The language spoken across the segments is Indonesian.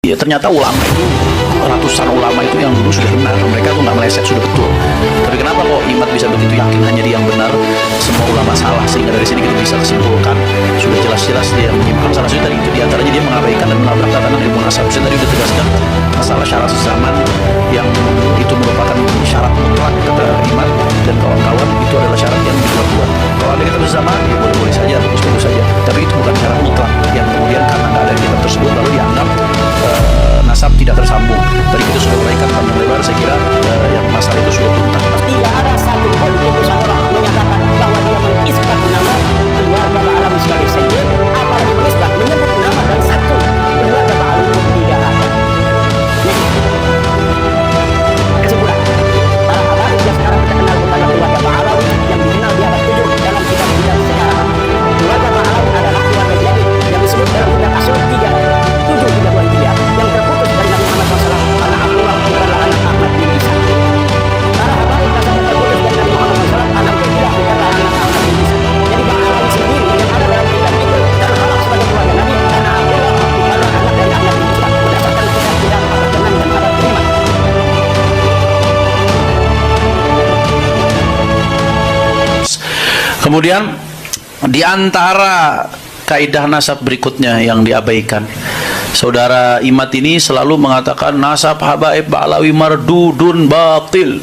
Ya, ternyata ulama itu, ratusan ulama itu yang dulu sudah benar, mereka tuh nggak meleset, sudah betul. Tapi kenapa kok Imad bisa begitu yakin hanya dia yang benar, semua ulama salah? Sehingga dari sini kita bisa kesimpulkan sudah jelas-jelas dia yang menyimpang. Salah satu tadi itu diantaranya dia mengabaikan dan menabrak tatanan ilmu nasab. Saya tadi sudah tegaskan masalah syarat sezaman yang itu merupakan syarat mutlak kata Imad dan kawan-kawan, itu adalah syarat yang dibuat-buat. Kalau ada kita bersamaan ya boleh-boleh saja, bagus-bagus saja, tapi itu bukan syarat mutlak yang kemudian karena nggak ada kitab tersebut lalu dianggap nasab tidak tersambung. Tadi kita sudah uraikan panjang lebar, saya kira yang masalah itu sudah tuntas. Tidak ada satu pun musyawarah menyatakan bahwa dia mengisbat nama keluarga Ba'alawi sebagai sayyid, apalagi mengisbat menyebut nama dari satu keluarga Ba'alawi pun tidak ada. Kesimpulan, para habaib yang sekarang kita kenal kepada keluarga Ba'alawi yang dikenal di abad 7 dalam kitab-kitab sejarah. Keluarga Ba'alawi adalah keluarga jadi yang disebut dalam kitab Asyur 3:7-32 Hijriah yang terputus dari Nabi Muhammad SAW karena Abdullah bukanlah anak Ahmad bin Isa. Para habaib yang terputus dari Nabi Muhammad SAW karena Abdullah bukanlah anak Ahmad bin Isa. Jadi Ba'alawi sendiri yang ada dalam kitab itu tertolak sebagai keluarga Nabi karena Abdullah bukanlah anak dari Ahmad bin Isa berdasarkan kitab-kitab abad ke-6 dan abad ke-5. Kemudian di antara kaidah nasab berikutnya yang diabaikan, saudara Imad ini selalu mengatakan nasab habaib Ba'alawi mardudun batil,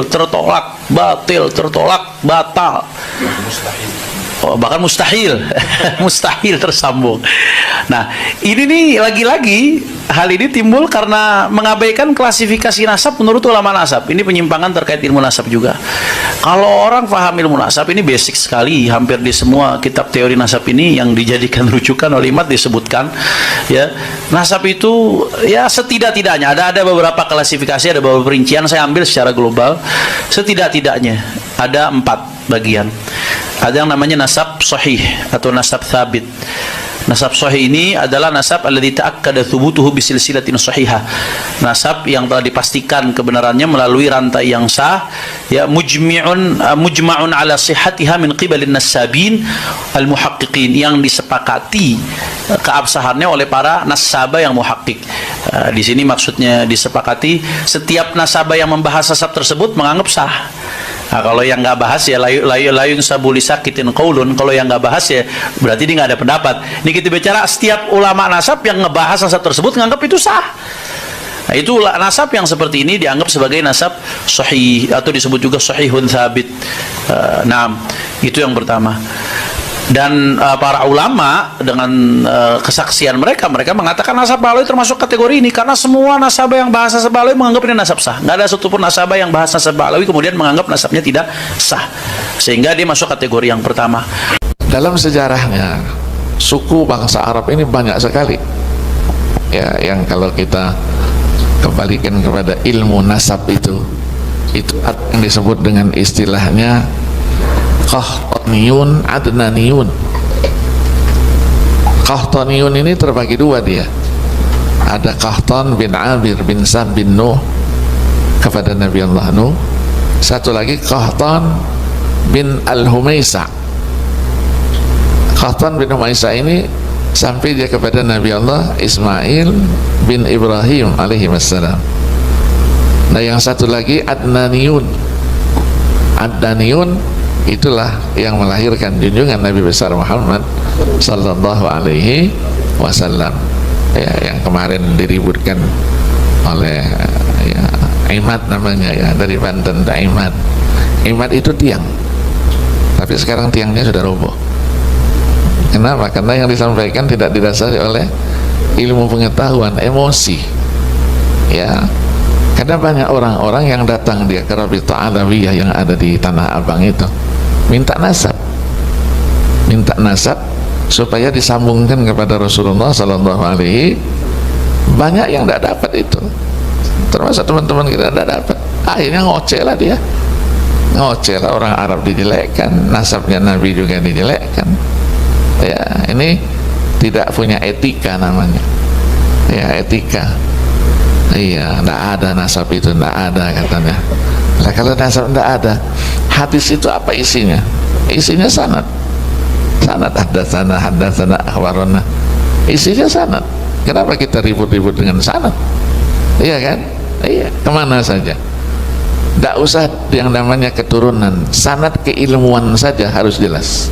tertolak, batal. Oh, bahkan mustahil mustahil tersambung. Nah, ini nih lagi-lagi hal ini timbul karena mengabaikan klasifikasi nasab menurut ulama nasab. Ini penyimpangan terkait ilmu nasab juga. Kalau orang paham ilmu nasab ini basic sekali, hampir di semua kitab teori nasab ini yang dijadikan rujukan oleh Imad disebutkan ya, nasab itu ya setidak-tidaknya ada beberapa klasifikasi, ada beberapa perincian, saya ambil secara global. Setidak-tidaknya ada 4 bagian. Ada yang namanya nasab sahih atau nasab thabit. Nasab sahih ini adalah nasab alladzi ta'akkada thubutuhu bisilsilatin sahihah. Nasab yang telah dipastikan kebenarannya melalui rantai yang sah, ya, mujma'un ala sihhatiha min qibalin nasabin al-muhaqqiqin, yang disepakati keabsahannya oleh para nasabah yang muhakkik. Di sini maksudnya disepakati setiap nasabah yang membahas nasab tersebut menganggap sah. Nah, kalau yang nggak bahas ya layun sabuli sakitin qaulun. Kalau yang nggak bahas ya berarti dia nggak ada pendapat. Ini kita bicara setiap ulama nasab yang ngebahas nasab tersebut menganggap itu sah. Nah, itu nasab yang seperti ini dianggap sebagai nasab sahih atau disebut juga sahihun thabit. Nah, itu yang pertama. Dan para ulama dengan kesaksian mereka mengatakan nasab Ba'alawi termasuk kategori ini karena semua nasabah yang bahas nasab Ba'alawi menganggap ini nasab sah. Nggak ada satupun nasabah yang bahas nasab Ba'alawi kemudian menganggap nasabnya tidak sah, sehingga dia masuk kategori yang pertama. Dalam sejarahnya suku bangsa Arab ini banyak sekali ya, yang kalau kita kembalikan kepada ilmu nasab itu ada yang disebut dengan istilahnya Qahtaniyun, Adnaniyun. Qahtaniyun ini terbagi 2 dia. Ada Qahtan bin Amir bin Sam bin Nuh kepada Nabi Allah Nuh. Satu lagi Qahtan bin Al-Humaisa. Qahtan bin Humaisa ini sampai dia kepada Nabi Allah Ismail bin Ibrahim alaihi wassalam. Nah, yang satu lagi Adnaniyun. Adnaniyun itulah yang melahirkan junjungan Nabi besar Muhammad sallallahu alaihi wasallam, ya, yang kemarin diributkan oleh ya, Imad namanya, ya, dari Banten. Imad itu tiang, tapi sekarang tiangnya sudah roboh. Kenapa? Karena yang disampaikan tidak didasari oleh ilmu pengetahuan, emosi, ya. Karena banyak orang-orang yang datang dia ke Rabithah Alawiyah yang ada di Tanah Abang itu minta nasab supaya disambungkan kepada Rasulullah Sallallahu Alaihi. Banyak yang tidak dapat itu, termasuk teman-teman kita tidak dapat. Akhirnya ngoceh lah dia, orang Arab dijelekkan, nasabnya Nabi juga dijelekkan. Ya, ini tidak punya etika namanya, ya, etika. Iya, tidak ada nasab itu, tidak ada katanya. Nah, kalau nasab tidak ada, hadis itu apa isinya? Isinya sanad, hadatsana akhbarana. Isinya sanad. Kenapa kita ribut-ribut dengan sanad? Iya kan? Iya, kemana saja. Tidak usah yang namanya keturunan, sanad keilmuan saja harus jelas.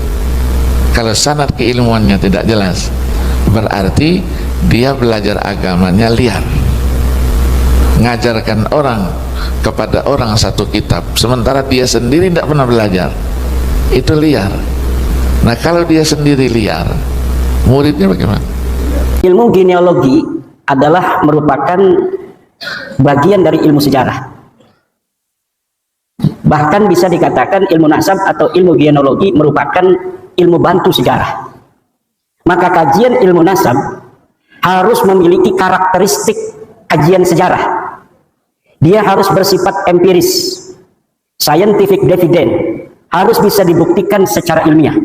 Kalau sanad keilmuannya tidak jelas, berarti dia belajar agamanya liar, ngajarkan orang kepada orang satu kitab sementara dia sendiri tidak pernah belajar, itu liar. Nah kalau dia sendiri liar, muridnya bagaimana? Ilmu genealogi adalah merupakan bagian dari ilmu sejarah. Bahkan bisa dikatakan ilmu nasab atau ilmu genealogi merupakan ilmu bantu sejarah. Maka kajian ilmu nasab harus memiliki karakteristik kajian sejarah. Dia harus bersifat empiris, scientific dividend, harus bisa dibuktikan secara ilmiah.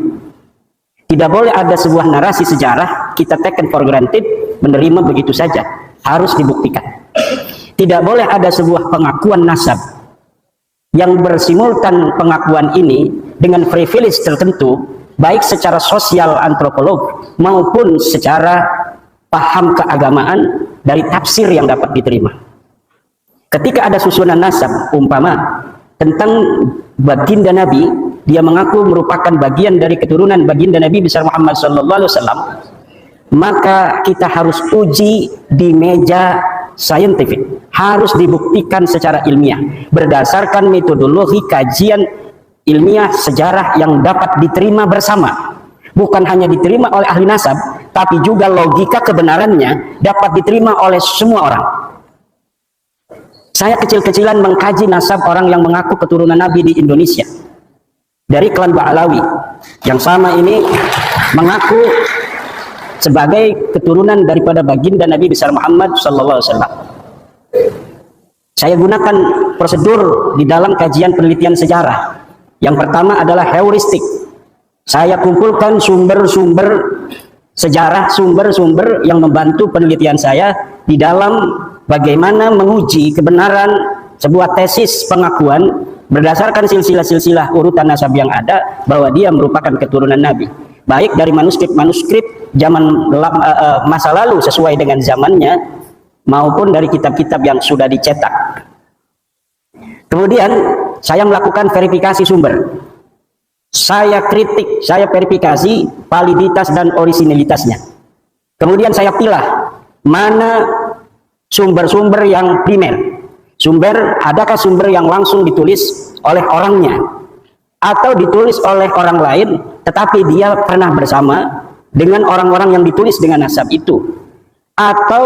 Tidak boleh ada sebuah narasi sejarah kita taken for granted, menerima begitu saja, harus dibuktikan. Tidak boleh ada sebuah pengakuan nasab yang bersimultan pengakuan ini dengan privilege tertentu, baik secara sosial antropolog maupun secara paham keagamaan dari tafsir yang dapat diterima. Ketika ada susunan nasab umpama tentang baginda Nabi, dia mengaku merupakan bagian dari keturunan baginda Nabi besar Muhammad SAW, maka kita harus uji di meja saintifik, harus dibuktikan secara ilmiah berdasarkan metodologi kajian ilmiah sejarah yang dapat diterima bersama. Bukan hanya diterima oleh ahli nasab, tapi juga logika kebenarannya dapat diterima oleh semua orang. Saya kecil-kecilan mengkaji nasab orang yang mengaku keturunan Nabi di Indonesia dari klan Ba'alawi, yang sama ini mengaku sebagai keturunan daripada baginda Nabi besar Muhammad SAW. Saya gunakan prosedur di dalam kajian penelitian sejarah. Yang pertama adalah heuristik. Saya kumpulkan sumber-sumber sejarah, sumber-sumber yang membantu penelitian saya di dalam bagaimana menguji kebenaran sebuah tesis pengakuan berdasarkan silsilah-silsilah urutan nasab yang ada bahwa dia merupakan keturunan Nabi, baik dari manuskrip-manuskrip zaman masa lalu sesuai dengan zamannya maupun dari kitab-kitab yang sudah dicetak. Kemudian saya melakukan verifikasi sumber, saya kritik, saya verifikasi validitas dan orisinalitasnya. Kemudian saya pilah mana sumber-sumber yang primer, adakah sumber yang langsung ditulis oleh orangnya atau ditulis oleh orang lain tetapi dia pernah bersama dengan orang-orang yang ditulis dengan nasab itu, atau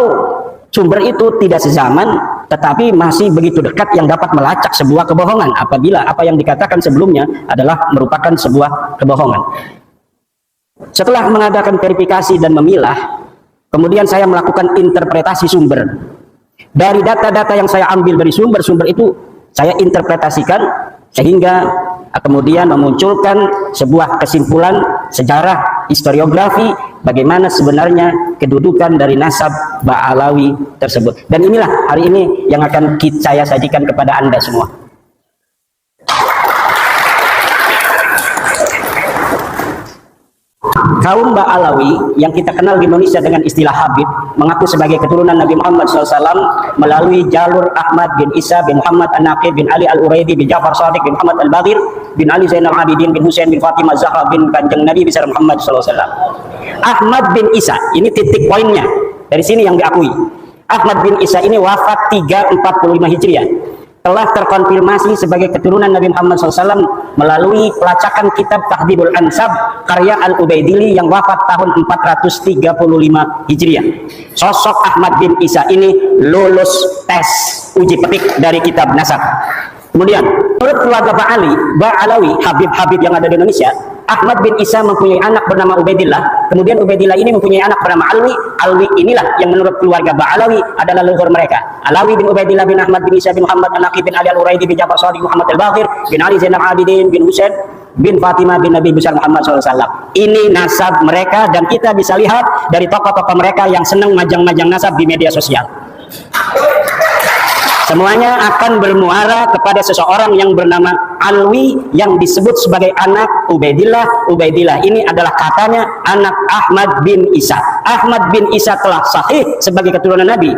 sumber itu tidak sezaman tetapi masih begitu dekat yang dapat melacak sebuah kebohongan apabila apa yang dikatakan sebelumnya adalah merupakan sebuah kebohongan. Setelah mengadakan verifikasi dan memilah, kemudian saya melakukan interpretasi sumber. Dari data-data yang saya ambil dari sumber-sumber itu, saya interpretasikan sehingga kemudian memunculkan sebuah kesimpulan sejarah, historiografi, bagaimana sebenarnya kedudukan dari nasab Ba'alawi tersebut. Dan inilah hari ini yang akan saya sajikan kepada Anda semua. Kaum Ba'alawi yang kita kenal di Indonesia dengan istilah Habib mengaku sebagai keturunan Nabi Muhammad SAW melalui jalur Ahmad bin Isa bin Muhammad An-Naqib bin Ali Al-Uraidi bin Ja'far Shadiq bin Muhammad Al-Baghir bin Ali Zainal Abidin bin Husain bin Fatimah Zahra bin Kanjeng Nabi besar Muhammad SAW. Ahmad bin Isa, ini titik poinnya, dari sini yang diakui. Ahmad bin Isa ini wafat 345 Hijriah, telah terkonfirmasi sebagai keturunan Nabi Muhammad SAW melalui pelacakan kitab Tahdhibul Ansab karya Al-Ubaidili yang wafat tahun 435 Hijriah. Sosok Ahmad bin Isa ini lulus tes uji petik dari kitab nasab. Kemudian menurut keluarga Ba'alawi, Habib-Habib yang ada di Indonesia, Ahmad bin Isa mempunyai anak bernama Ubaidillah, kemudian Ubaidillah ini mempunyai anak bernama Alwi. Alwi inilah yang menurut keluarga Ba'alawi adalah leluhur mereka. Alawi bin Ubaidillah bin Ahmad bin Isa bin Muhammad An-Naqib bin Ali Al-Uraidi bin Ja'far Shadiq Muhammad Al-Baghir bin Ali Zainal Abidin bin Husain bin Fatimah bin Nabi besar Muhammad SAW. Ini nasab mereka dan kita bisa lihat dari tokoh-tokoh mereka yang senang majang-majang nasab di media sosial. Semuanya akan bermuara kepada seseorang yang bernama Alwi yang disebut sebagai anak Ubaidillah. Ubaidillah ini adalah katanya anak Ahmad bin Isa. Ahmad bin Isa telah sahih sebagai keturunan Nabi,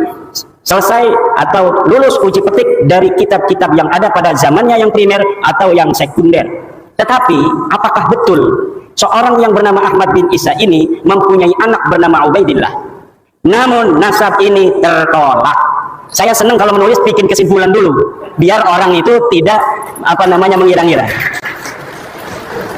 selesai atau lulus uji petik dari kitab-kitab yang ada pada zamannya yang primer atau yang sekunder. Tetapi apakah betul seorang yang bernama Ahmad bin Isa ini mempunyai anak bernama Ubaidillah? Namun nasab ini tertolak. Saya senang kalau menulis bikin kesimpulan dulu, biar orang itu tidak mengira-ngira.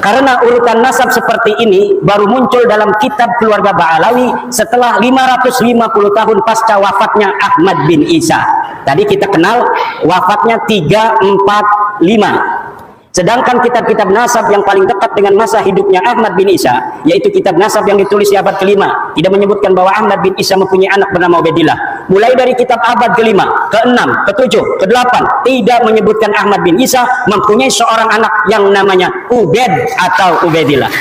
Karena urutan nasab seperti ini baru muncul dalam kitab keluarga Ba'alawi setelah 550 tahun pasca wafatnya Ahmad bin Isa. Tadi kita kenal wafatnya 345. Sedangkan kitab-kitab nasab yang paling dekat dengan masa hidupnya Ahmad bin Isa, yaitu kitab nasab yang ditulis di abad ke-5, tidak menyebutkan bahwa Ahmad bin Isa mempunyai anak bernama Ubaidillah. Mulai dari kitab abad ke-5, ke-6, ke-7, ke-8, tidak menyebutkan Ahmad bin Isa mempunyai seorang anak yang namanya Ubaid atau Ubaidillah.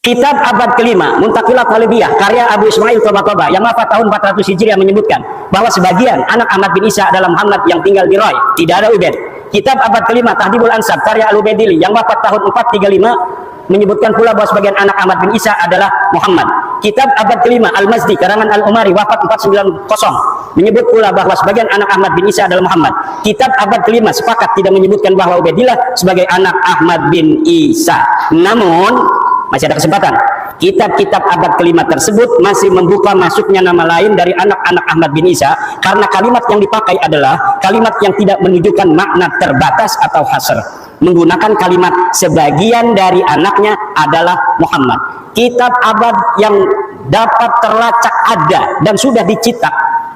Kitab abad ke-5, Muntaqilat Talibiyah, karya Abu Ismail Tabatabai yang wafat tahun 400 Hijriah menyebutkan bahwa sebagian anak Ahmad bin Isa adalah Muhammad yang tinggal di Roy, tidak ada Ubaid. Kitab abad ke-5, Tahdhibul Ansab, karya Al-Ubaidili yang wafat tahun 435 menyebutkan pula bahwa sebagian anak Ahmad bin Isa adalah Muhammad. Kitab abad ke-5, Al-Mazdi, karangan Al-Umari, wafat 490 menyebut pula bahwa sebagian anak Ahmad bin Isa adalah Muhammad. Kitab abad ke-5 sepakat tidak menyebutkan bahwa Ubaidillah sebagai anak Ahmad bin Isa. Namun masih ada kesempatan. Kitab-kitab abad ke-5 tersebut masih membuka masuknya nama lain dari anak-anak Ahmad bin Isa karena kalimat yang dipakai adalah kalimat yang tidak menunjukkan makna terbatas atau hasr. Menggunakan kalimat sebagian dari anaknya adalah Muhammad. Kitab abad yang dapat terlacak ada dan sudah dicetak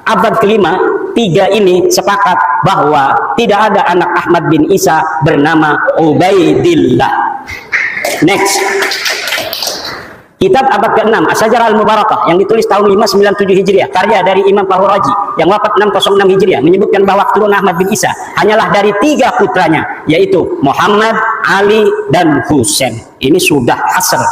abad ke-5, 3 ini sepakat bahwa tidak ada anak Ahmad bin Isa bernama Ubaidillah. Next. Kitab abad ke-6, Asy-Syajarah Al-Mubarakah yang ditulis tahun 597 Hijriah, karya dari Imam Fahru-Razi yang wafat 606 Hijriah menyebutkan bahwa keturunan Ahmad bin Isa hanyalah dari 3 putranya, yaitu Muhammad, Ali, dan Husain. Ini sudah hasr.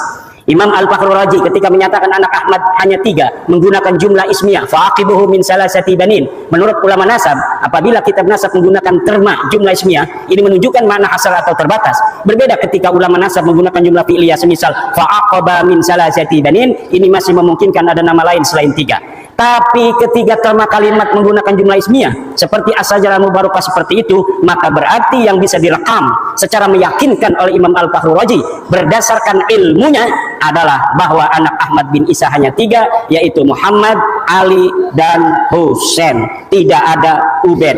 Imam Al-Fahru-Razi ketika menyatakan anak Ahmad hanya 3 menggunakan jumlah ismiyah, fa'aqibuhu min salasati banin. Menurut ulama nasab, apabila kitab nasab menggunakan terma jumlah ismiyah, ini menunjukkan makna asal atau terbatas. Berbeda ketika ulama nasab menggunakan jumlah fi'liyah, semisal fa'aqaba min salasati banin, ini masih memungkinkan ada nama lain selain 3. Tapi ketika terma kalimat menggunakan jumlah ismiyah seperti Asy-Syajarah Al-Mubarakah seperti itu, maka berarti yang bisa direkam secara meyakinkan oleh Imam Al-Fahru-Razi berdasarkan ilmunya adalah bahwa anak Ahmad bin Isa hanya 3, yaitu Muhammad, Ali, dan Husain. Tidak ada Ubaid.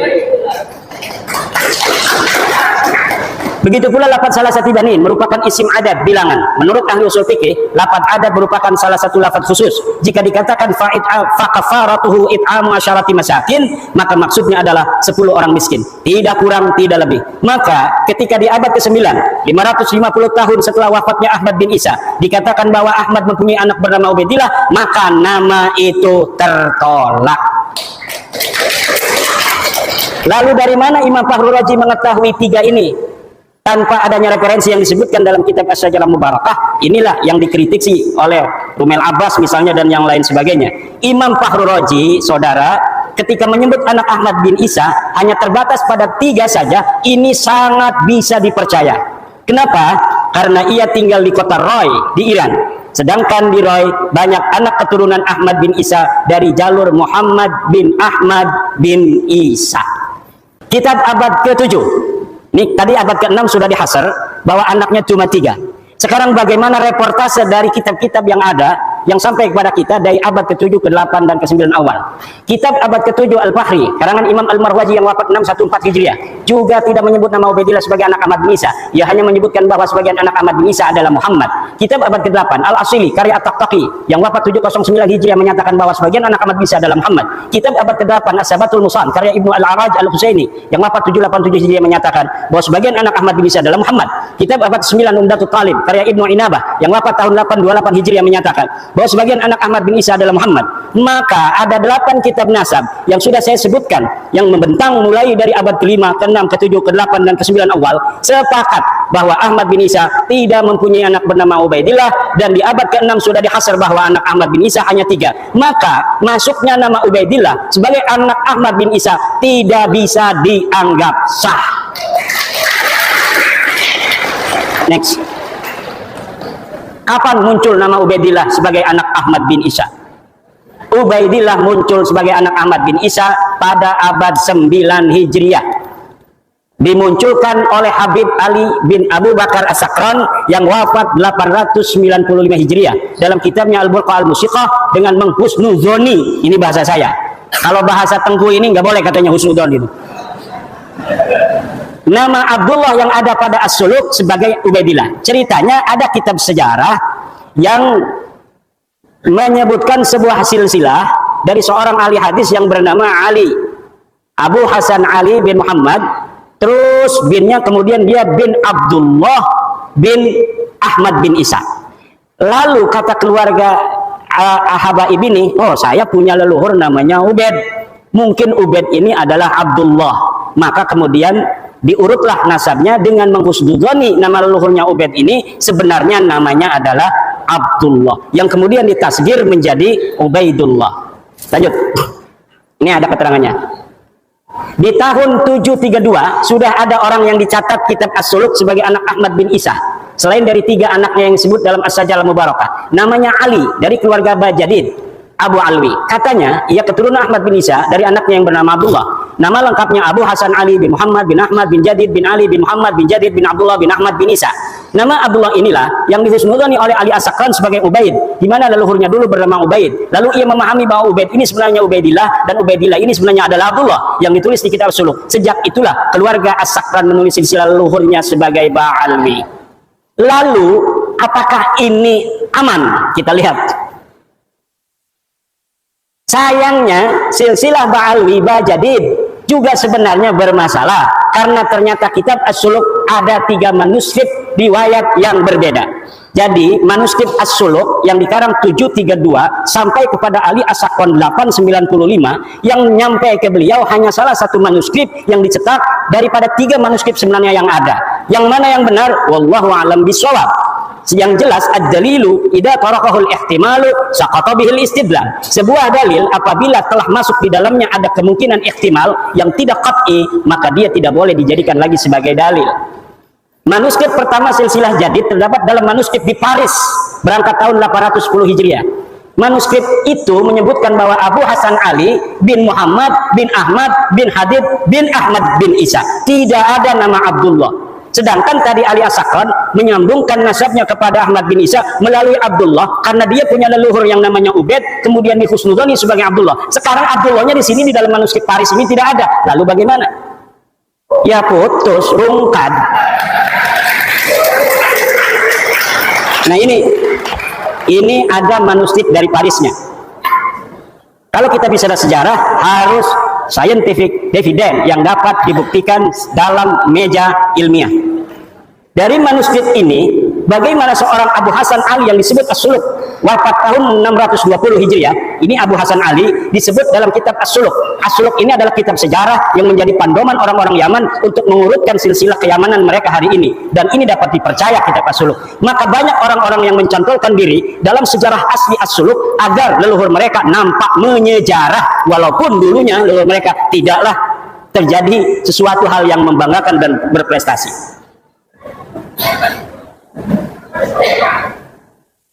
Begitu pula lafaz salah satu banin merupakan isim adad bilangan. Menurut ahli usul fikih, lafaz adad merupakan salah satu lafaz khusus. Jika dikatakan fakafaratuhu it'amu asyarati masakin, maka maksudnya adalah 10 orang miskin, tidak kurang tidak lebih. Maka ketika di abad ke-9, 550 tahun setelah wafatnya Ahmad bin Isa, dikatakan bahwa Ahmad mempunyai anak bernama Ubaidillah, maka nama itu tertolak. Lalu dari mana Imam Fahru-Razi mengetahui 3 ini? Tanpa adanya referensi yang disebutkan dalam kitab Asy-Syajarah Mubarakah, inilah yang dikritisi oleh Rumail Abbas misalnya dan yang lain sebagainya. Imam Fahru-Razi, saudara, ketika menyebut anak Ahmad bin Isa hanya terbatas pada 3 saja, ini sangat bisa dipercaya. Kenapa? Karena ia tinggal di kota Roy di Iran. Sedangkan di Roy banyak anak keturunan Ahmad bin Isa dari jalur Muhammad bin Ahmad bin Isa. Kitab abad ke-7. Nih, tadi abad ke-6 sudah dihasar bahwa anaknya cuma 3. Sekarang bagaimana reportase dari kitab-kitab yang ada yang sampai kepada kita dari abad ke-7, ke-8 dan ke-9 awal. Kitab abad ke-7 Al-Fahri, karangan Imam Al-Marwazi yang wafat 614 Hijriah, juga tidak menyebut nama Ubaidillah sebagai anak Ahmad bin Isa. Ia hanya menyebutkan bahwa sebagian anak Ahmad bin Isa adalah Muhammad. Kitab abad ke-8 Al-Asili, karya At-Taqtaqi yang wafat 709 Hijriah menyatakan bahwa sebagian anak Ahmad bin Isa adalah Muhammad. Kitab abad ke-8 As-Sabatul Musan, karya Ibnu Al-Araj Al-Husaini yang wafat 787 Hijriah menyatakan bahwa sebagian anak Ahmad bin Isa adalah Muhammad. Kitab abad ke-9 Umdatul Talib, karya Ibnu Inabah yang wafat tahun 828 Hijriah menyatakan bahwa sebagian anak Ahmad bin Isa adalah Muhammad. Maka ada 8 kitab nasab yang sudah saya sebutkan yang membentang mulai dari abad ke-5, ke-6, ke-7, ke-8 dan ke-9 awal sepakat bahwa Ahmad bin Isa tidak mempunyai anak bernama Ubaidillah, dan di abad ke-6 sudah dihasar bahwa anak Ahmad bin Isa hanya 3. Maka masuknya nama Ubaidillah sebagai anak Ahmad bin Isa tidak bisa dianggap sah. Next. Kapan muncul nama Ubaidillah sebagai anak Ahmad bin Isa? Ubaidillah muncul sebagai anak Ahmad bin Isa pada abad 9 Hijriah. Dimunculkan oleh Habib Ali bin Abu Bakar As-Sakran yang wafat 895 Hijriah dalam kitabnya Al-Burqa Al-Musiqah dengan menghusnuzoni. Ini bahasa saya. Kalau bahasa Tengku ini nggak boleh katanya husnuzon itu. Nama Abdullah yang ada pada As-Suluk sebagai Ubaidillah. Ceritanya ada kitab sejarah yang menyebutkan sebuah silsilah dari seorang ahli hadis yang bernama Ali, Abu Hasan Ali bin Muhammad, terus binnya kemudian dia bin Abdullah bin Ahmad bin Isa. Lalu kata keluarga Habaib ini, oh saya punya leluhur namanya Ubaid, mungkin Ubaid ini adalah Abdullah. Maka kemudian diurutlah nasabnya dengan menghusnuzoni nama leluhurnya Ubaid ini sebenarnya namanya adalah Abdullah, yang kemudian ditasgir menjadi Ubaidullah. Lanjut, ini ada keterangannya. Di tahun 732 sudah ada orang yang dicatat kitab As-Suluk sebagai anak Ahmad bin Isa selain dari 3 anaknya yang disebut dalam As-Sajalah Mubarakah. Namanya Ali dari keluarga Bajadid Abu Alwi. Katanya ia keturunan Ahmad bin Isa dari anaknya yang bernama Abdullah. Nama lengkapnya Abu Hasan Ali bin Muhammad bin Ahmad bin Jadid bin Ali bin Muhammad bin Jadid bin Abdullah bin Ahmad bin Isa. Nama Abdullah inilah yang dihusnuzoni oleh Ali As-Sakran sebagai Ubaid, di mana leluhurnya dulu bernama Ubaid. Lalu ia memahami bahwa Ubaid ini sebenarnya Ubaidillah dan Ubaidillah ini sebenarnya adalah Abdullah yang ditulis di kitab Suluk. Sejak itulah keluarga As-Sakran menulis silsilah leluhurnya sebagai Ba'alwi. Lalu apakah ini aman? Kita lihat. Sayangnya silsilah Ba'alwi Bajadid juga sebenarnya bermasalah karena ternyata kitab As-Suluk ada 3 manuskrip riwayat yang berbeda. Jadi manuskrip As-Suluk yang dikarang 732 sampai kepada Ali As-Sakran 895 yang nyampe ke beliau hanya salah satu manuskrip yang dicetak daripada 3 manuskrip sebenarnya yang ada. Yang mana yang benar? Wallahu a'lam bishawab. Yang jelas ad-dalilu idza tarakahul ihtimalu saqata bihil istidlal. Sebuah dalil apabila telah masuk di dalamnya ada kemungkinan ihtimal yang tidak qat'i, maka dia tidak boleh dijadikan lagi sebagai dalil. Manuskrip pertama silsilah Jadid terdapat dalam manuskrip di Paris berangkat tahun 810 Hijriah. Manuskrip itu menyebutkan bahwa Abu Hasan Ali bin Muhammad bin Ahmad bin Hadid bin Ahmad bin Isa. Tidak ada nama Abdullah. Sedangkan tadi Ali As-Sakran menyambungkan nasabnya kepada Ahmad bin Isa melalui Abdullah karena dia punya leluhur yang namanya Ubaid, kemudian dihusnuzoni sebagai Abdullah. Sekarang Abdullahnya di sini di dalam manuskrip Paris ini tidak ada. Lalu bagaimana? Ya putus, rungkad. Nah ini ada manuskrip dari Parisnya. Kalau kita bicara sejarah harus scientific evidence yang dapat dibuktikan dalam meja ilmiah. Dari manuskrip ini, bagaimana seorang Abu Hasan Ali yang disebut As-Suluk wafat tahun 620 Hijriah. Ini Abu Hasan Ali disebut dalam kitab As-Suluk. As-Suluk ini adalah kitab sejarah yang menjadi pandoman orang-orang Yaman untuk mengurutkan silsilah keyamanan mereka hari ini. Dan ini dapat dipercaya kitab As-Suluk. Maka banyak orang-orang yang mencantolkan diri dalam sejarah asli As-Suluk agar leluhur mereka nampak menyejarah, walaupun dulunya leluhur mereka tidaklah terjadi sesuatu hal yang membanggakan dan berprestasi.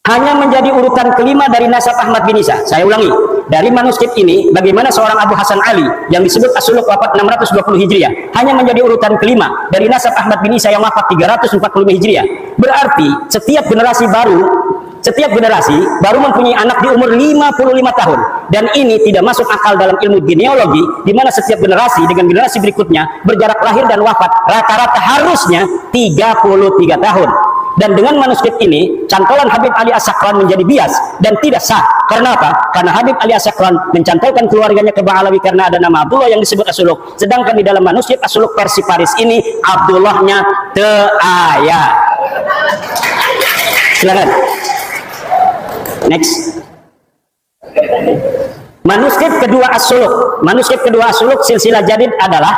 Hanya menjadi urutan kelima dari nasab Ahmad bin Isa. Saya ulangi, dari manuskrip ini bagaimana seorang Abu Hasan Ali yang disebut As-Suluk wafat 620 Hijriah hanya menjadi urutan kelima dari nasab Ahmad bin Isa yang wafat 345 Hijriah. Berarti setiap generasi baru mempunyai anak di umur 55 tahun, dan ini tidak masuk akal dalam ilmu genealogi di mana setiap generasi dengan generasi berikutnya berjarak lahir dan wafat rata-rata harusnya 33 tahun. Dan dengan manuskrip ini, cantolan Habib Ali As-Sakran menjadi bias dan tidak sah. Karena apa? Karena Habib Ali As-Sakran mencantolkan keluarganya ke Ba'alawi karena ada nama Abdullah yang disebut As-Suluk. Sedangkan di dalam manuskrip As-Suluk versi Paris ini, Abdullahnya teaya. Silakan. Next. Manuskrip kedua As-Suluk silsilah Jadid adalah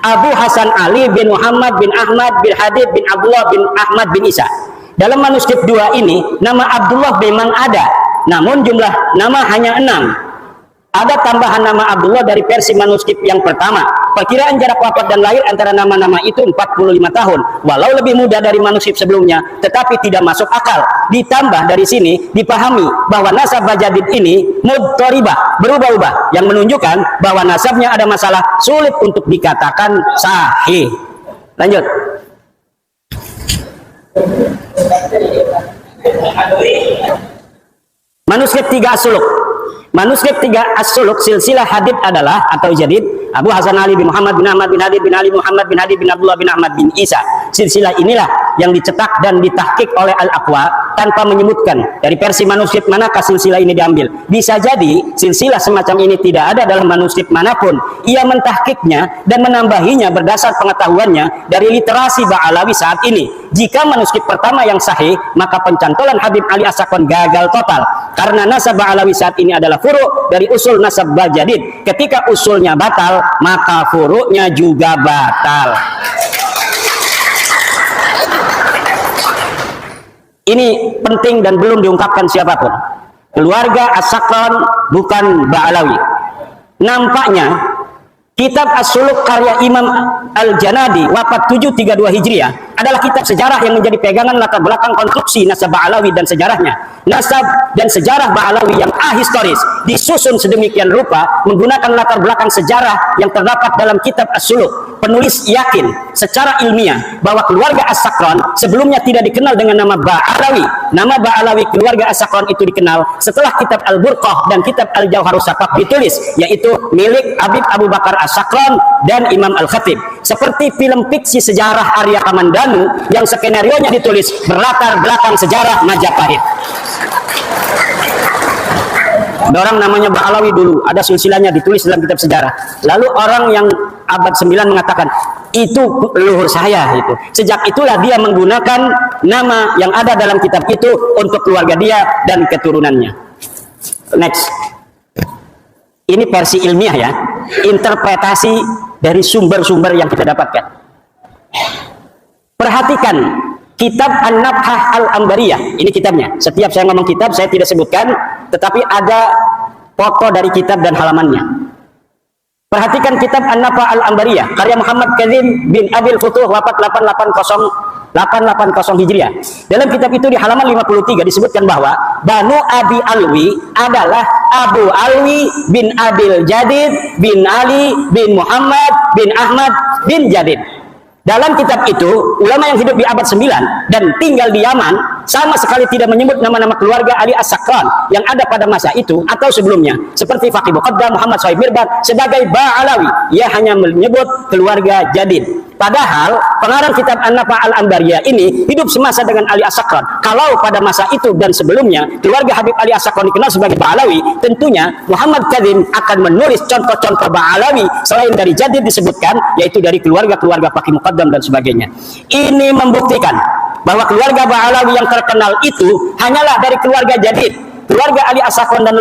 Abu Hasan Ali bin Muhammad bin Ahmad bin Hadid bin Abdullah bin Ahmad bin Isa. Dalam manuskrip 2 ini nama Abdullah memang ada, namun jumlah nama hanya 6. Ada tambahan nama Abdullah dari versi manuskrip yang pertama. Perkiraan jarak wafat dan lahir antara nama-nama itu 45 tahun. Walau lebih muda dari manuskrip sebelumnya, tetapi tidak masuk akal. Ditambah dari sini dipahami bahwa nasab Bajadid ini mudtharibah, berubah-ubah, yang menunjukkan bahwa nasabnya ada masalah, sulit untuk dikatakan sahih. Lanjut. Manuskrip 3 As-Suluk. Manuskrip 3 As-Suluk silsilah hadits adalah atau jadid Abu Hasan Ali bin Muhammad bin Ahmad bin Hadid bin Ali Muhammad bin Hadid bin Abdullah bin Ahmad bin Isa. Silsilah inilah yang dicetak dan ditahqiq oleh Al-Aqwa tanpa menyebutkan dari versi manuskrip manakah silsilah ini diambil. Bisa jadi silsilah semacam ini tidak ada dalam manuskrip manapun. Ia mentahqiqnya dan menambahinya berdasar pengetahuannya dari literasi Ba'alawi saat ini. Jika manuskrip pertama yang sahih, maka pencantolan Habib Ali As-Sakwan gagal total. Karena nasab Ba'alawi saat ini adalah furu' dari usul nasab Bajadid. Ketika usulnya batal, maka furu'nya juga batal. Ini penting dan belum diungkapkan siapapun. Keluarga As-Sakwan bukan Ba'alawi. Nampaknya kitab As-Suluk karya Imam Al-Janadi wafat 732 Hijriah adalah kitab sejarah yang menjadi pegangan latar belakang konstruksi nasab Ba'alawi dan sejarahnya. Nasab dan sejarah Ba'alawi yang ahistoris disusun sedemikian rupa menggunakan latar belakang sejarah yang terdapat dalam kitab As-Suluk. Penulis yakin secara ilmiah bahwa keluarga As-Sakwan sebelumnya tidak dikenal dengan nama Ba'alawi. Nama Ba'alawi keluarga As-Sakwan itu dikenal setelah kitab Al-Burqah dan kitab Al-Jauharus Saqaq ditulis, yaitu milik Habib Abu Bakar As-Sakwan dan Imam Al-Khatib. Seperti film fiksi sejarah Arya Kamandanu yang skenarionya ditulis berlatar belakang sejarah Majapahit. Ada orang namanya Ba'alawi dulu, ada silsilahnya ditulis dalam kitab sejarah. Lalu orang yang abad 9 mengatakan, itu leluhur saya itu. Sejak itulah dia menggunakan nama yang ada dalam kitab itu untuk keluarga dia dan keturunannya. Next. Ini versi ilmiah ya, interpretasi dari sumber-sumber yang kita dapatkan. Perhatikan kitab An-Nabhah Al-Ambariyah, ini kitabnya. Setiap saya ngomong kitab saya tidak sebutkan, tetapi ada foto dari kitab dan halamannya. Perhatikan kitab An-Nabhah Al-Ambariyah karya Muhammad Kazim bin Abil Futuh wafat 880 Hijriah. Dalam kitab itu di halaman 53 disebutkan bahwa Banu Abi Alwi adalah Abu Alwi bin Abil Jadid bin Ali bin Muhammad bin Ahmad bin Jadid. Dalam kitab itu, ulama yang hidup di abad 9 dan tinggal di Yaman sama sekali tidak menyebut nama-nama keluarga Ali As-Sakwan yang ada pada masa itu atau sebelumnya, seperti Faqih Muqaddam Muhammad Sohaib Mirbad sebagai Ba'alawi. Ia hanya menyebut keluarga Jadid. Padahal pengarang kitab An-Nabhah Al-Ambariyah ini hidup semasa dengan Ali As-Sakwan. Kalau pada masa itu dan sebelumnya keluarga Habib Ali As-Sakwan dikenal sebagai Ba'alawi, tentunya Muhammad Kazim akan menulis contoh-contoh Ba'alawi selain dari Jadid disebutkan, yaitu dari keluarga-keluarga Faqih Muqaddam dan sebagainya. Ini membuktikan bahwa keluarga Ba'alawi yang terkenal itu hanyalah dari keluarga Jadid. Keluarga Ali As-Sakwan dan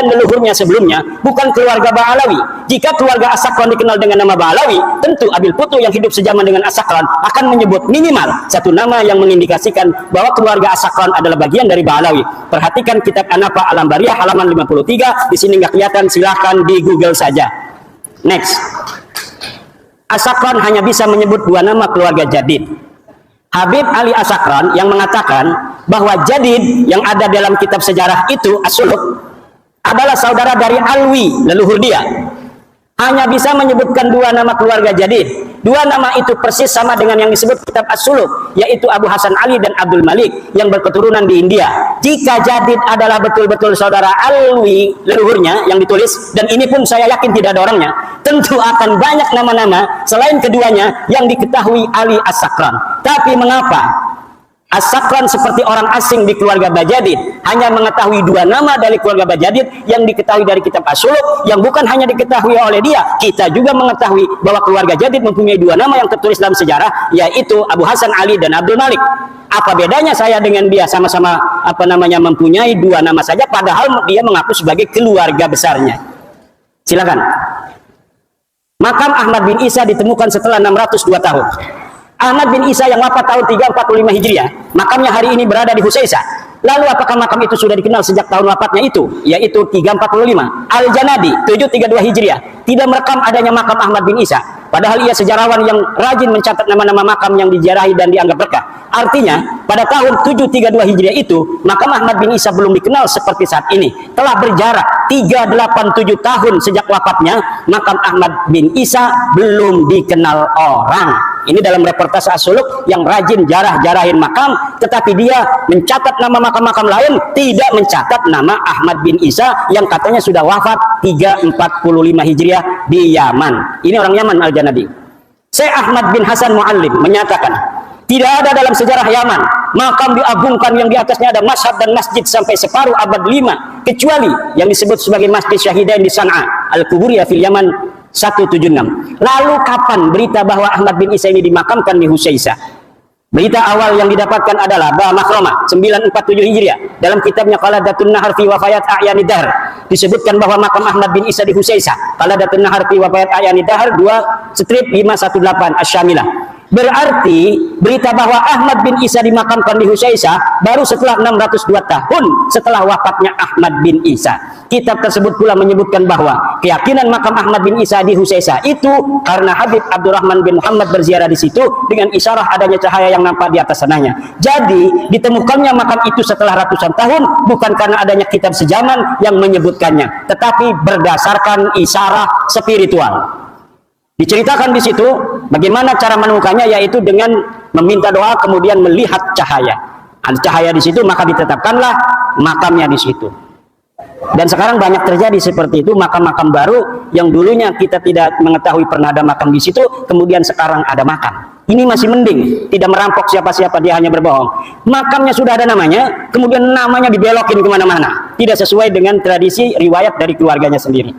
leluhurnya sebelumnya bukan keluarga Ba'alawi. Jika keluarga As-Sakwan dikenal dengan nama Ba'alawi, tentu Abil Futuh yang hidup sejaman dengan As-Sakwan akan menyebut minimal satu nama yang mengindikasikan bahwa keluarga As-Sakwan adalah bagian dari Ba'alawi. Perhatikan kitab An-Nabhah Al-Ambariyah halaman 53. Di sini nggak kelihatan, silahkan di Google saja. Next. As-Sakwan hanya bisa menyebut dua nama keluarga Jadid. Habib Ali As-Sakwan yang mengatakan bahwa Jadid yang ada dalam kitab sejarah itu As-Suluk adalah saudara dari Alwi, leluhur dia. Hanya bisa menyebutkan dua nama keluarga Jadid. Dua nama itu persis sama dengan yang disebut kitab As-Suluk, yaitu Abu Hasan Ali dan Abdul Malik yang berketurunan di India. Jika Jadid adalah betul-betul saudara Alwi, leluhurnya yang ditulis, dan ini pun saya yakin tidak ada orangnya, tentu akan banyak nama-nama selain keduanya yang diketahui Ali As-Sakwan. Tapi mengapa As-Sakwan seperti orang asing di keluarga Bajadid hanya mengetahui dua nama dari keluarga Bajadid yang diketahui dari kitab As-Suluk, yang bukan hanya diketahui oleh dia, kita juga mengetahui bahwa keluarga Jadid mempunyai dua nama yang tertulis dalam sejarah, yaitu Abu Hasan Ali dan Abdul Malik. Apa bedanya saya dengan dia? Sama-sama mempunyai dua nama saja, padahal dia mengaku sebagai keluarga besarnya. Silakan. Makam Ahmad bin Isa ditemukan setelah 602 tahun. Ahmad bin Isa yang wafat tahun 345 Hijriah, makamnya hari ini berada di Husaisah. Lalu apakah makam itu sudah dikenal sejak tahun wafatnya itu, yaitu 345? Al-Janadi 732 Hijriah tidak merekam adanya makam Ahmad bin Isa, padahal ia sejarawan yang rajin mencatat nama-nama makam yang diziarahi dan dianggap berkah. Artinya pada tahun 732 Hijriah itu makam Ahmad bin Isa belum dikenal seperti saat ini. Telah berjarak 387 tahun sejak wafatnya, makam Ahmad bin Isa belum dikenal orang. Ini dalam reportase As-Suluk yang rajin jarah-jarahin makam, tetapi dia mencatat nama makam-makam lain, tidak mencatat nama Ahmad bin Isa yang katanya sudah wafat 345 Hijriah di Yaman. Ini orang Yaman, Al-Janadi. Syekh Ahmad bin Hasan Muallim menyatakan, tidak ada dalam sejarah Yaman makam diagungkan yang di atasnya ada mashhad dan masjid sampai separuh abad 5, kecuali yang disebut sebagai Masjid Syahidain di San'a, Al-Kuburiyah fil Yaman 176. Lalu kapan berita bahwa Ahmad bin Isa ini dimakamkan di Husaisah? Berita awal yang didapatkan adalah Ba Makhrama 947 Hijriah dalam kitabnya Qaladatun Nahar fi Wafayat A'yani Dahr disebutkan bahwa makam Ahmad bin Isa di Husaisah. Qaladatun Nahar fi Wafayat A'yani Dahr 2/518 Asy-Syamilah. Berarti berita bahwa Ahmad bin Isa dimakamkan di Husaisah baru setelah 602 tahun setelah wafatnya Ahmad bin Isa. Kitab tersebut pula menyebutkan bahwa keyakinan makam Ahmad bin Isa di Husaisah itu karena Habib Abdurrahman bin Muhammad berziarah di situ dengan isyarah adanya cahaya yang nampak di atas sananya. Jadi ditemukannya makam itu setelah ratusan tahun bukan karena adanya kitab sejaman yang menyebutkannya, tetapi berdasarkan isyarah spiritual. Diceritakan di situ bagaimana cara menemukannya, yaitu dengan meminta doa kemudian melihat cahaya. Ada cahaya di situ maka ditetapkanlah makamnya di situ. Dan sekarang banyak terjadi seperti itu, makam-makam baru yang dulunya kita tidak mengetahui pernah ada makam di situ, kemudian sekarang ada makam. Ini masih mending, tidak merampok siapa-siapa, dia hanya berbohong. Makamnya sudah ada namanya, kemudian namanya dibelokin kemana-mana, tidak sesuai dengan tradisi riwayat dari keluarganya sendiri.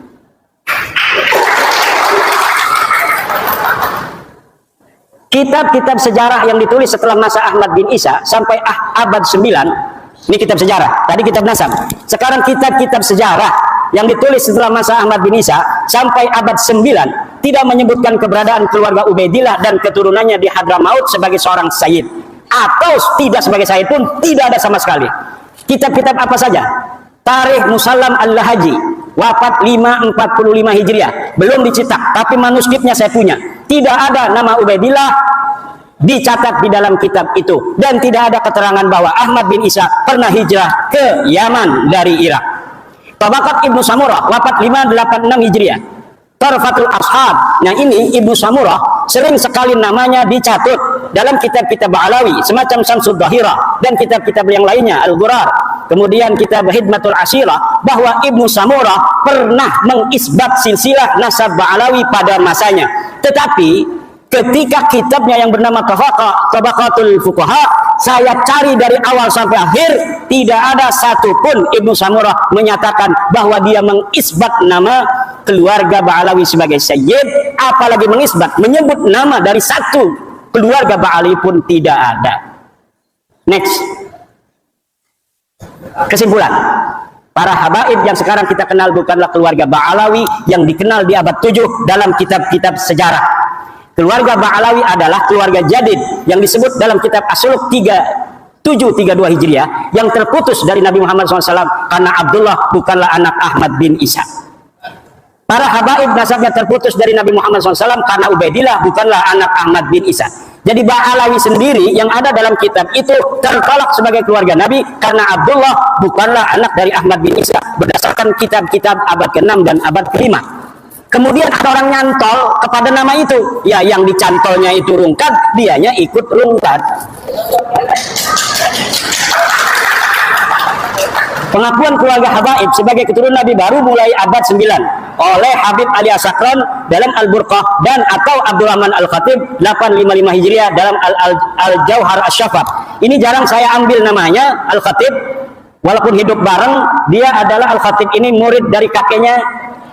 Kitab-kitab sejarah yang ditulis setelah masa Ahmad bin Isa sampai abad 9, ini kitab sejarah, tadi kitab nasab. Sekarang kitab-kitab sejarah yang ditulis setelah masa Ahmad bin Isa sampai abad 9 tidak menyebutkan keberadaan keluarga Ubaidillah dan keturunannya di Hadramaut sebagai seorang sayyid, atau tidak sebagai sayyid pun tidak ada sama sekali. Kitab-kitab apa saja? Tarikh Musallam Al-Lahaji wafat 545 Hijriah, belum dicetak tapi manuskripnya saya punya. Tidak ada nama Ubaidillah dicatat di dalam kitab itu, dan tidak ada keterangan bahwa Ahmad bin Isa pernah hijrah ke Yaman dari Irak. Tabaqat Ibnu Samurah wafat 586 Hijriah. Tarfatul Ashab, nah ini Ibnu Samurah sering sekali namanya dicatut dalam kitab-kitab Ba'alawi semacam Syamsud Dhahirah dan kitab-kitab yang lainnya, Al-Ghurar, kemudian kitab Hidmatul Ashirah, bahwa Ibnu Samurah pernah mengisbat silsilah nasab Ba'alawi pada masanya. Tetapi ketika kitabnya yang bernama Tabaqatul Fuqaha saya cari dari awal sampai akhir, tidak ada satupun Ibnu Samurah menyatakan bahwa dia mengisbat nama keluarga Ba'alawi sebagai sayyid, apalagi mengisbat menyebut nama dari satu keluarga Ba'alawi pun tidak ada. Next, kesimpulan, para habaib yang sekarang kita kenal bukanlah keluarga Ba'alawi yang dikenal di abad 7 dalam kitab-kitab sejarah. Keluarga Ba'alawi adalah keluarga jadid yang disebut dalam kitab As-Suluk 732 Hijriah yang terputus dari Nabi Muhammad SAW karena Abdullah bukanlah anak Ahmad bin Isa. Para habaib nasabnya terputus dari Nabi Muhammad SAW karena Ubaidillah bukanlah anak Ahmad bin Isa. Jadi Ba'alawi sendiri yang ada dalam kitab itu tertolak sebagai keluarga Nabi karena Abdullah bukanlah anak dari Ahmad bin Isa berdasarkan kitab-kitab abad ke-6 dan abad ke-5. Kemudian ada orang nyantol kepada nama itu, ya yang dicantolnya itu rungkat, dianya ikut rungkat. Pengakuan keluarga habaib sebagai keturunan Nabi baru mulai abad 9 oleh Habib Ali As-Sakran dalam Al-Burqah dan atau Abdurrahman Al-Khatib 855 Hijriah dalam Al-Jauhar Asy-Syafaf. Ini jarang saya ambil namanya Al-Khatib, walaupun hidup bareng. Dia adalah Al-Khatib ini murid dari kakeknya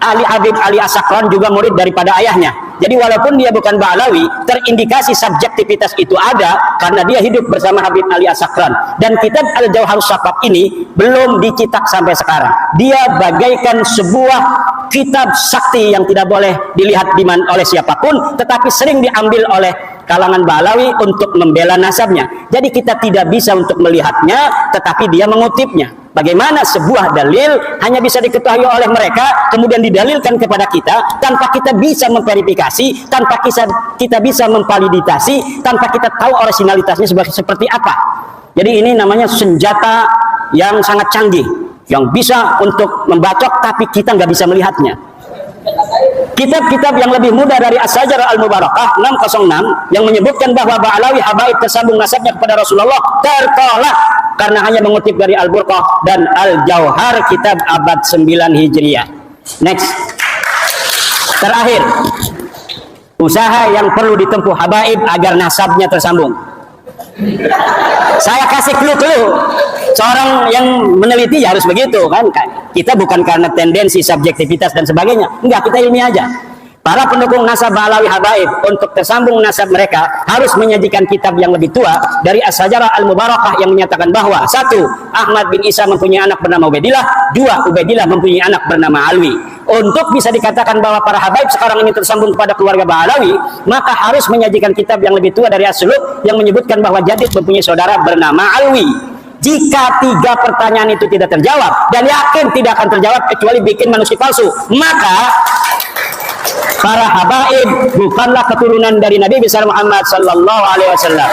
Ali Habib Ali As-Sakran, juga murid daripada ayahnya. Jadi walaupun dia bukan Ba'alawi, terindikasi subjektivitas itu ada karena dia hidup bersama Habib Ali As-Sakran. Dan kitab Al-Jauhar Asy-Syafaf ini belum dicetak sampai sekarang. Dia bagaikan sebuah kitab sakti yang tidak boleh dilihat oleh siapapun, tetapi sering diambil oleh kalangan Ba'alawi untuk membela nasabnya. Jadi kita tidak bisa untuk melihatnya, tetapi dia mengutipnya. Bagaimana sebuah dalil hanya bisa diketahui oleh mereka, kemudian didalilkan kepada kita tanpa kita bisa memverifikasi, tanpa kita bisa memvalidasi, tanpa kita tahu originalitasnya seperti apa. Jadi ini namanya senjata yang sangat canggih, yang bisa untuk membacok tapi kita nggak bisa melihatnya. Kitab-kitab yang lebih mudah dari As-Sajarah Al-Mubarakah 606 yang menyebutkan bahwa Ba'alawi habaib tersambung nasabnya kepada Rasulullah tertolak karena hanya mengutip dari Al-Burqah dan Al-Jauhar kitab abad 9 Hijriah. Next. Terakhir, usaha yang perlu ditempuh habaib agar nasabnya tersambung. Saya kasih clue-clue. Seorang yang meneliti ya harus begitu kan. Kita bukan karena tendensi, subjektivitas dan sebagainya. Enggak, kita ilmiah aja. Para pendukung nasab Ba'alawi habaib untuk tersambung nasab mereka harus menyajikan kitab yang lebih tua dari As-Sajarah Al-Mubarakah yang menyatakan bahwa 1. Ahmad bin Isa mempunyai anak bernama Ubaidillah, 2. Ubaidillah mempunyai anak bernama Alwi. Untuk bisa dikatakan bahwa para habaib sekarang ini tersambung kepada keluarga Ba'alawi, maka harus menyajikan kitab yang lebih tua dari As-Suluk yang menyebutkan bahwa Jadid mempunyai saudara bernama Alwi. Jika 3 pertanyaan itu tidak terjawab, dan yakin tidak akan terjawab kecuali bikin manuskrip palsu, maka para habaib bukanlah keturunan dari Nabi besar Muhammad sallallahu alaihi wasallam.